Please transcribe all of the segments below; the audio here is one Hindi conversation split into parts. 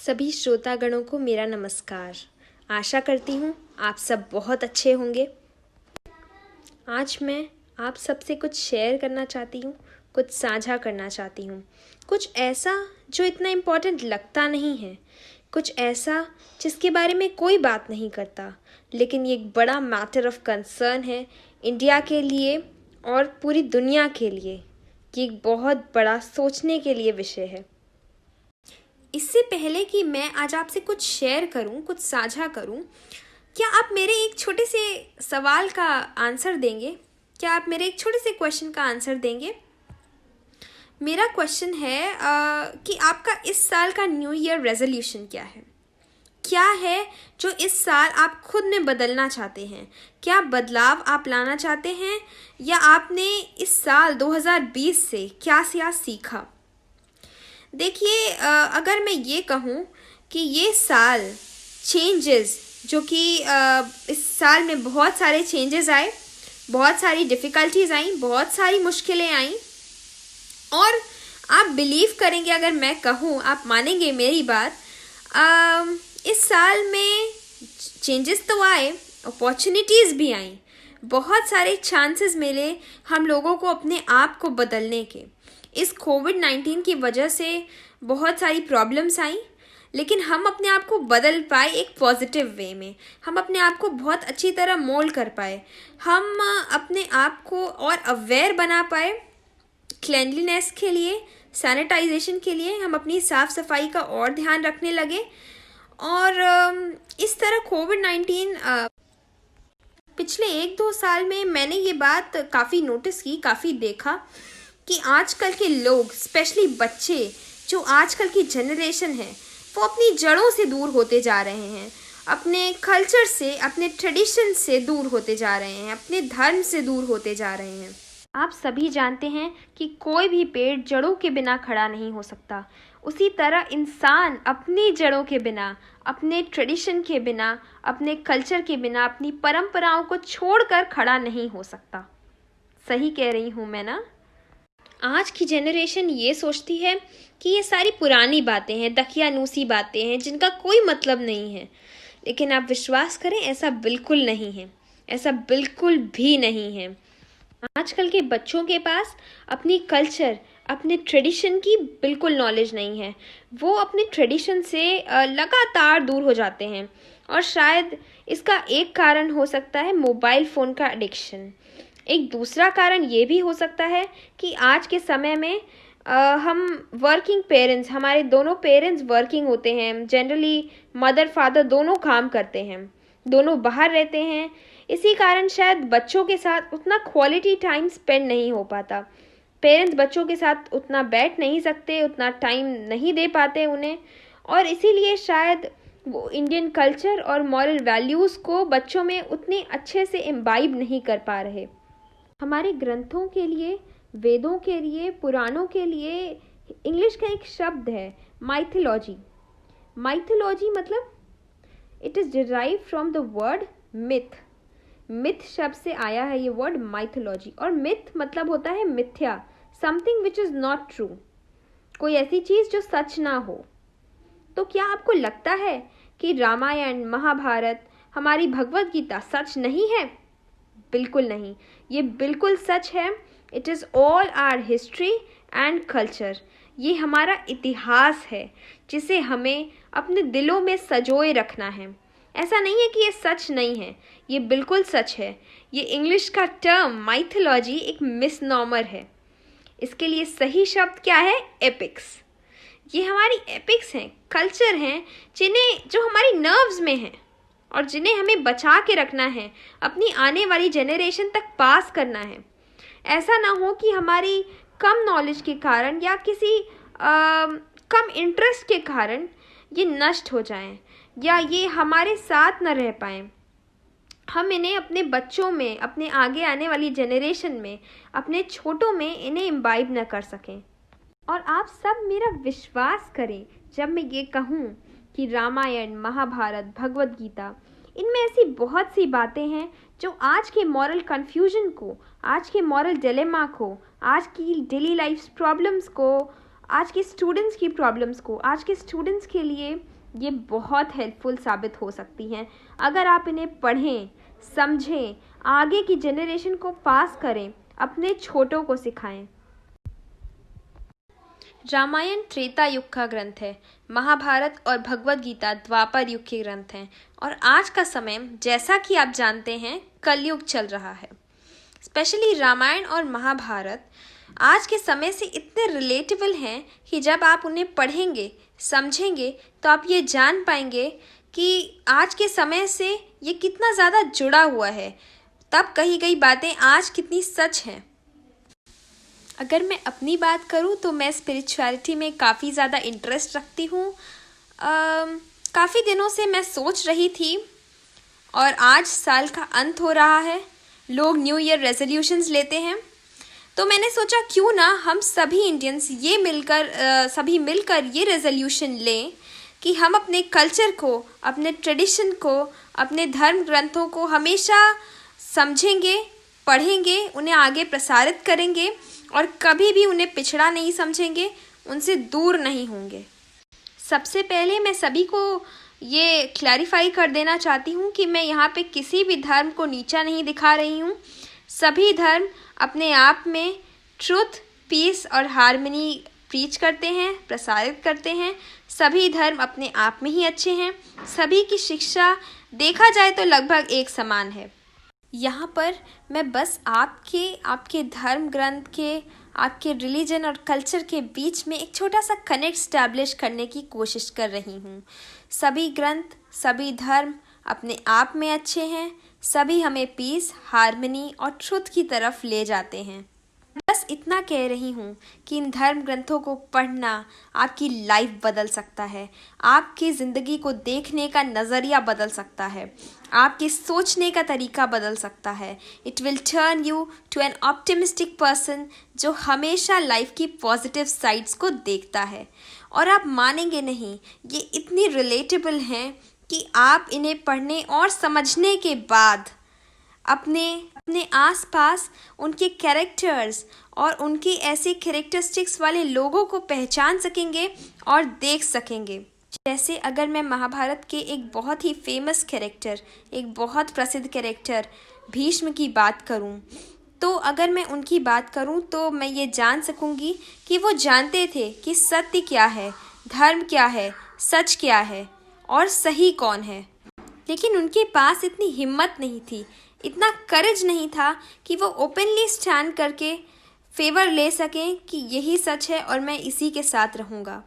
सभी श्रोतागणों को मेरा नमस्कार। आशा करती हूँ आप सब बहुत अच्छे होंगे। आज मैं आप सबसे कुछ शेयर करना चाहती हूँ, कुछ साझा करना चाहती हूँ, कुछ ऐसा जो इतना इम्पोर्टेंट लगता नहीं है, कुछ ऐसा जिसके बारे में कोई बात नहीं करता, लेकिन ये एक बड़ा मैटर ऑफ कंसर्न है इंडिया के लिए और पूरी दुनिया के लिए। ये एक बहुत बड़ा सोचने के लिए विषय है। इससे पहले कि मैं आज आपसे कुछ शेयर करूं, कुछ साझा करूं, क्या आप मेरे एक छोटे से सवाल का आंसर देंगे? क्या आप मेरे एक छोटे से क्वेश्चन का आंसर देंगे? मेरा क्वेश्चन है कि आपका इस साल का न्यू ईयर रेजोल्यूशन क्या है? क्या है जो इस साल आप खुद में बदलना चाहते हैं? क्या बदलाव आप लाना चाहते हैं, या आपने इस साल 2020 से क्या सीखा? देखिए, अगर मैं ये कहूँ कि ये साल चेंजेस जो कि इस साल में बहुत सारे चेंजेस आए, बहुत सारी डिफ़िकल्टीज आई, बहुत सारी मुश्किलें आई, और आप बिलीव करेंगे अगर मैं कहूँ, आप मानेंगे मेरी बात, इस साल में चेंजेस तो आए, अपॉर्चुनिटीज़ भी आई, बहुत सारे चांसेस मिले हम लोगों को अपने आप को बदलने के। इस कोविड-19 की वजह से बहुत सारी प्रॉब्लम्स आई, लेकिन हम अपने आप को बदल पाए एक पॉजिटिव वे में। हम अपने आप को बहुत अच्छी तरह मोल्ड कर पाए। हम अपने आप को और अवेयर बना पाए क्लेanलीनेस के लिए, सैनिटाइजेशन के लिए। हम अपनी साफ़ सफाई का और ध्यान रखने लगे, और इस तरह कोविड-19 पिछले 1-2 साल में मैंने ये बात काफ़ी नोटिस की, काफ़ी देखा कि आजकल के लोग, स्पेशली बच्चे, जो आजकल की जनरेशन है, वो अपनी जड़ों से दूर होते जा रहे हैं, अपने कल्चर से, अपने ट्रेडिशन से दूर होते जा रहे हैं, अपने धर्म से दूर होते जा रहे हैं। आप सभी जानते हैं कि कोई भी पेड़ जड़ों के बिना खड़ा नहीं हो सकता। उसी तरह इंसान अपनी जड़ों के बिना, अपने ट्रेडिशन के बिना, अपने कल्चर के बिना, अपनी परंपराओं को छोड़कर खड़ा नहीं हो सकता। सही कह रही हूँ मैं ना? आज की जनरेशन ये सोचती है कि ये सारी पुरानी बातें हैं, दकियानूसी बातें हैं, जिनका कोई मतलब नहीं है। लेकिन आप विश्वास करें, ऐसा बिल्कुल नहीं है, ऐसा बिल्कुल भी नहीं है। आजकल के बच्चों के पास अपनी कल्चर, अपने ट्रेडिशन की बिल्कुल नॉलेज नहीं है। वो अपने ट्रेडिशन से लगातार दूर हो जाते हैं, और शायद इसका एक कारण हो सकता है मोबाइल फ़ोन का एडिक्शन। एक दूसरा कारण ये भी हो सकता है कि आज के समय में हम वर्किंग पेरेंट्स, हमारे दोनों पेरेंट्स वर्किंग होते हैं। जनरली मदर फादर दोनों काम करते हैं, दोनों बाहर रहते हैं। इसी कारण शायद बच्चों के साथ उतना क्वालिटी टाइम स्पेंड नहीं हो पाता। पेरेंट्स बच्चों के साथ उतना बैठ नहीं सकते, उतना टाइम नहीं दे पाते उन्हें, और इसीलिए शायद वो इंडियन कल्चर और मॉरल वैल्यूज़ को बच्चों में उतने अच्छे से इम्बाइब नहीं कर पा रहे। हमारे ग्रंथों के लिए, वेदों के लिए, पुराणों के लिए इंग्लिश का एक शब्द है माइथोलॉजी। माइथोलॉजी मतलब it is derive from the word myth. Myth शब्द से आया है ये वर्ड माइथोलॉजी, और मिथ मतलब होता है मिथ्या, something which is not true, कोई ऐसी चीज़ जो सच ना हो। तो क्या आपको लगता है कि रामायण, महाभारत, हमारी भगवद गीता सच नहीं है? बिल्कुल नहीं, ये बिल्कुल सच है। It is all our history and culture. ये हमारा इतिहास है, जिसे हमें अपने दिलों में संजोए रखना है। ऐसा नहीं है कि ये सच नहीं है, ये बिल्कुल सच है। ये इंग्लिश का टर्म माइथोलॉजी एक मिसनॉमर है। इसके लिए सही शब्द क्या है? एपिक्स। ये हमारी एपिक्स हैं, कल्चर हैं, जो हमारी नर्व्स में हैं, और जिन्हें हमें बचा के रखना है, अपनी आने वाली जनरेशन तक पास करना है। ऐसा ना हो कि हमारी कम नॉलेज के कारण या किसी कम इंटरेस्ट के कारण ये नष्ट हो जाएं, या ये हमारे साथ न रह पाएं। हम इन्हें अपने बच्चों में, अपने आगे आने वाली जनरेशन में, अपने छोटों में इन्हें इम्बाइब न कर सकें। और आप सब मेरा विश्वास करें जब मैं ये कहूँ कि रामायण, महाभारत, भगवद गीता, इनमें ऐसी बहुत सी बातें हैं जो आज के मॉरल कन्फ्यूजन को, आज के मॉरल डिलेमा को, आज की डेली लाइफ प्रॉब्लम्स को, आज के स्टूडेंट्स की प्रॉब्लम्स को, आज के स्टूडेंट्स के लिए ये बहुत हेल्पफुल साबित हो सकती हैं। अगर आप इन्हें पढ़ें, समझें, आगे की जनरेशन को पास करें, अपने छोटों को सिखाएं। रामायण त्रेता युग का ग्रंथ है, महाभारत और भगवद गीता द्वापर युग के ग्रंथ हैं, और आज का समय, जैसा कि आप जानते हैं, कलयुग चल रहा है। स्पेशली रामायण और महाभारत आज के समय से इतने रिलेटेबल हैं कि जब आप उन्हें पढ़ेंगे, समझेंगे, तो आप ये जान पाएंगे कि आज के समय से ये कितना ज़्यादा जुड़ा हुआ है, तब कही गई बातें आज कितनी सच हैं। अगर मैं अपनी बात करूँ तो मैं स्पिरिचुअलिटी में काफ़ी ज़्यादा इंटरेस्ट रखती हूँ। काफ़ी दिनों से मैं सोच रही थी, और आज साल का अंत हो रहा है, लोग न्यू ईयर रेजोल्यूशंस लेते हैं, तो मैंने सोचा क्यों ना हम सभी इंडियंस सभी मिलकर ये रेजोल्यूशन लें कि हम अपने कल्चर को, अपने ट्रेडिशन को, अपने धर्म ग्रंथों को हमेशा समझेंगे, पढ़ेंगे, उन्हें आगे प्रसारित करेंगे और कभी भी उन्हें पिछड़ा नहीं समझेंगे, उनसे दूर नहीं होंगे। सबसे पहले मैं सभी को ये क्लैरिफाई कर देना चाहती हूँ कि मैं यहाँ पे किसी भी धर्म को नीचा नहीं दिखा रही हूँ। सभी धर्म अपने आप में ट्रुथ, पीस और हार्मनी प्रीच करते हैं, प्रसारित करते हैं। सभी धर्म अपने आप में ही अच्छे हैं। सभी की शिक्षा देखा जाए तो लगभग एक समान है। यहाँ पर मैं बस आपके धर्म ग्रंथ के, आपके रिलीजन और कल्चर के बीच में एक छोटा सा कनेक्ट स्टैब्लिश करने की कोशिश कर रही हूँ। सभी ग्रंथ, सभी धर्म अपने आप में अच्छे हैं। सभी हमें पीस, हार्मनी और ट्रुथ की तरफ ले जाते हैं। बस इतना कह रही हूँ कि इन धर्म ग्रंथों को पढ़ना आपकी लाइफ बदल सकता है, आपकी ज़िंदगी को देखने का नज़रिया बदल सकता है, आपके सोचने का तरीका बदल सकता है। It will turn you to an optimistic person जो हमेशा लाइफ की पॉजिटिव साइड्स को देखता है। और आप मानेंगे नहीं, ये इतनी रिलेटेबल हैं कि आप इन्हें पढ़ने और समझने के बाद अपने आसपास उनके कैरेक्टर्स और उनकी ऐसे कैरेक्टरिस्टिक्स वाले लोगों को पहचान सकेंगे और देख सकेंगे। जैसे अगर मैं महाभारत के एक बहुत ही फेमस कैरेक्टर, एक बहुत प्रसिद्ध कैरेक्टर भीष्म की बात करूं, तो अगर मैं उनकी बात करूं तो मैं ये जान सकूंगी कि वो जानते थे कि सत्य क्या है, धर्म क्या है, सच क्या है और सही कौन है। लेकिन उनके पास इतनी हिम्मत नहीं थी, इतना करेज नहीं था कि वो ओपनली स्टैंड करके फेवर ले सकें कि यही सच है और मैं इसी के साथ रहूँगा।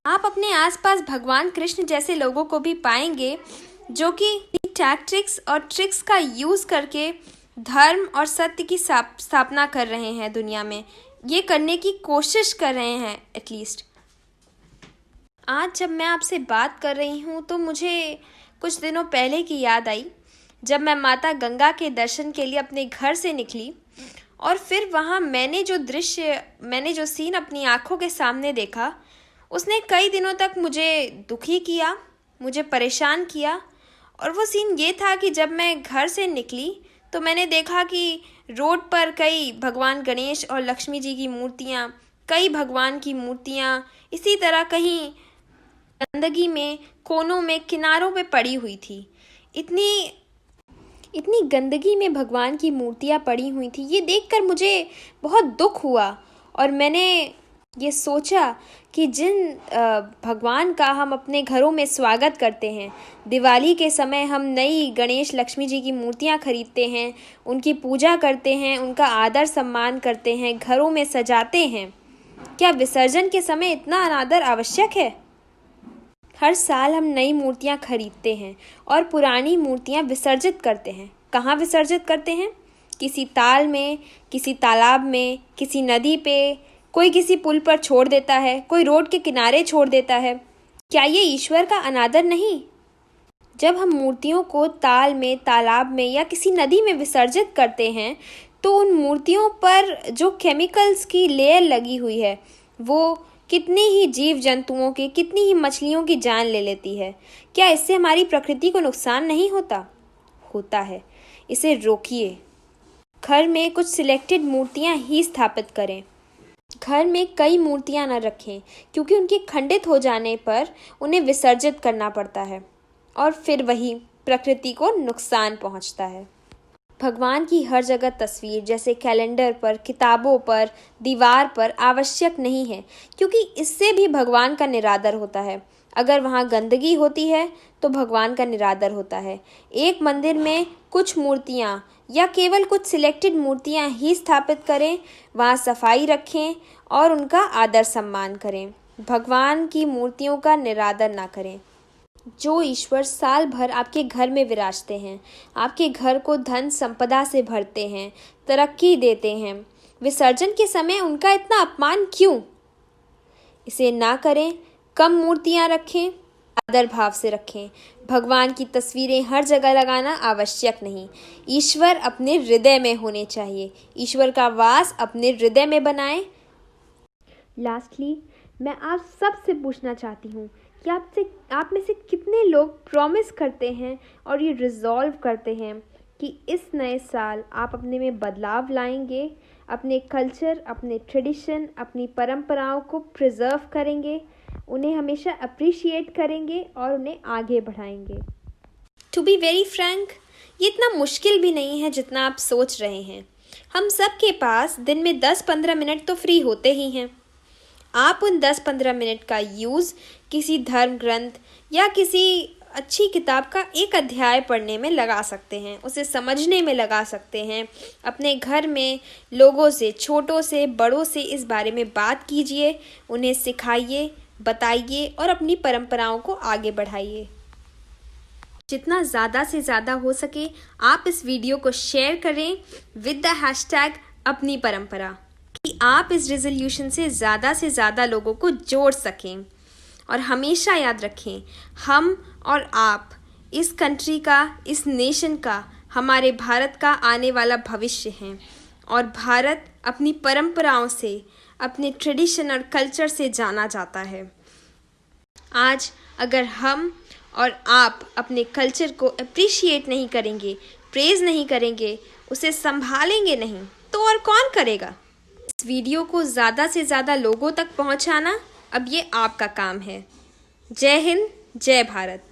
आप अपने आसपास भगवान कृष्ण जैसे लोगों को भी पाएंगे जो कि टैक्टिक्स और ट्रिक्स का यूज़ करके धर्म और सत्य की स्थापना कर रहे हैं दुनिया में, ये करने की कोशिश कर रहे हैं एटलीस्ट। आज जब मैं आपसे बात कर रही हूँ तो मुझे कुछ दिनों पहले की याद आई, जब मैं माता गंगा के दर्शन के लिए अपने घर से निकली और फिर वहाँ मैंने जो सीन अपनी आँखों के सामने देखा, उसने कई दिनों तक मुझे दुखी किया, मुझे परेशान किया। और वो सीन ये था कि जब मैं घर से निकली तो मैंने देखा कि रोड पर कई भगवान गणेश और लक्ष्मी जी की मूर्तियाँ, कई भगवान की मूर्तियाँ इसी तरह कहीं गंदगी में, कोनों में, किनारों पे पड़ी हुई थी। इतनी गंदगी में भगवान की मूर्तियाँ पड़ी हुई थी, ये देखकर मुझे बहुत दुख हुआ। और मैंने ये सोचा कि जिन भगवान का हम अपने घरों में स्वागत करते हैं, दिवाली के समय हम नई गणेश लक्ष्मी जी की मूर्तियाँ खरीदते हैं, उनकी पूजा करते हैं, उनका आदर सम्मान करते हैं, घरों में सजाते हैं, क्या विसर्जन के समय इतना अनादर आवश्यक है? हर साल हम नई मूर्तियाँ खरीदते हैं और पुरानी मूर्तियाँ विसर्जित करते हैं। कहाँ विसर्जित करते हैं? किसी ताल में, किसी तालाब में, किसी नदी पे, कोई किसी पुल पर छोड़ देता है, कोई रोड के किनारे छोड़ देता है। क्या ये ईश्वर का अनादर नहीं? जब हम मूर्तियों को ताल में, तालाब में या किसी नदी में विसर्जित करते हैं तो उन मूर्तियों पर जो केमिकल्स की लेयर लगी हुई है वो कितनी ही जीव जंतुओं की, कितनी ही मछलियों की जान ले लेती है। क्या इससे हमारी प्रकृति को नुकसान नहीं होता? होता है। इसे रोकिए। घर में कुछ सिलेक्टेड मूर्तियां ही स्थापित करें। घर में कई मूर्तियां न रखें क्योंकि उनके खंडित हो जाने पर उन्हें विसर्जित करना पड़ता है और फिर वही प्रकृति को नुकसान पहुंचता है। भगवान की हर जगह तस्वीर जैसे कैलेंडर पर, किताबों पर, दीवार पर आवश्यक नहीं है क्योंकि इससे भी भगवान का निरादर होता है। अगर वहाँ गंदगी होती है तो भगवान का निरादर होता है। एक मंदिर में कुछ मूर्तियाँ या केवल कुछ सिलेक्टेड मूर्तियाँ ही स्थापित करें, वहाँ सफाई रखें और उनका आदर सम्मान करें। भगवान की मूर्तियों का निरादर ना करें। जो ईश्वर साल भर आपके घर में विराजते हैं, आपके घर को धन संपदा से भरते हैं, तरक्की देते हैं, विसर्जन के समय उनका इतना अपमान क्यों? इसे ना करें। कम मूर्तियां रखें, आदर भाव से रखें। भगवान की तस्वीरें हर जगह लगाना आवश्यक नहीं। ईश्वर अपने हृदय में होने चाहिए। ईश्वर का वास अपने हृदय में बनाएं। लास्टली मैं आप सबसे पूछना चाहती हूँ कि आप में से कितने लोग प्रॉमिस करते हैं और ये रिजॉल्व करते हैं कि इस नए साल आप अपने में बदलाव लाएंगे, अपने कल्चर, अपने ट्रेडिशन, अपनी परंपराओं को प्रिजर्व करेंगे, उन्हें हमेशा अप्रिशिएट करेंगे और उन्हें आगे बढ़ाएंगे। टू बी वेरी फ्रैंक, ये इतना मुश्किल भी नहीं है जितना आप सोच रहे हैं। हम सब के पास दिन में 10-15 मिनट तो फ्री होते ही हैं। आप उन 10-15 मिनट का यूज़ किसी धर्म ग्रंथ या किसी अच्छी किताब का एक अध्याय पढ़ने में लगा सकते हैं, उसे समझने में लगा सकते हैं। अपने घर में लोगों से, छोटों से बड़ों से इस बारे में बात कीजिए, उन्हें सिखाइए, बताइए और अपनी परंपराओं को आगे बढ़ाइए। जितना ज़्यादा से ज़्यादा हो सके आप इस वीडियो को शेयर करें विद द हैशटैग अपनी परंपरा, कि आप इस रेजोल्यूशन से ज़्यादा लोगों को जोड़ सकें। और हमेशा याद रखें, हम और आप इस कंट्री का, इस नेशन का, हमारे भारत का आने वाला भविष्य हैं और भारत अपनी परंपराओं से, अपने ट्रेडिशन और कल्चर से जाना जाता है। आज अगर हम और आप अपने कल्चर को अप्रिशिएट नहीं करेंगे, प्रेज़ नहीं करेंगे, उसे संभालेंगे नहीं, तो और कौन करेगा? इस वीडियो को ज़्यादा से ज़्यादा लोगों तक पहुंचाना अब ये आपका काम है। जय हिंद, जय भारत।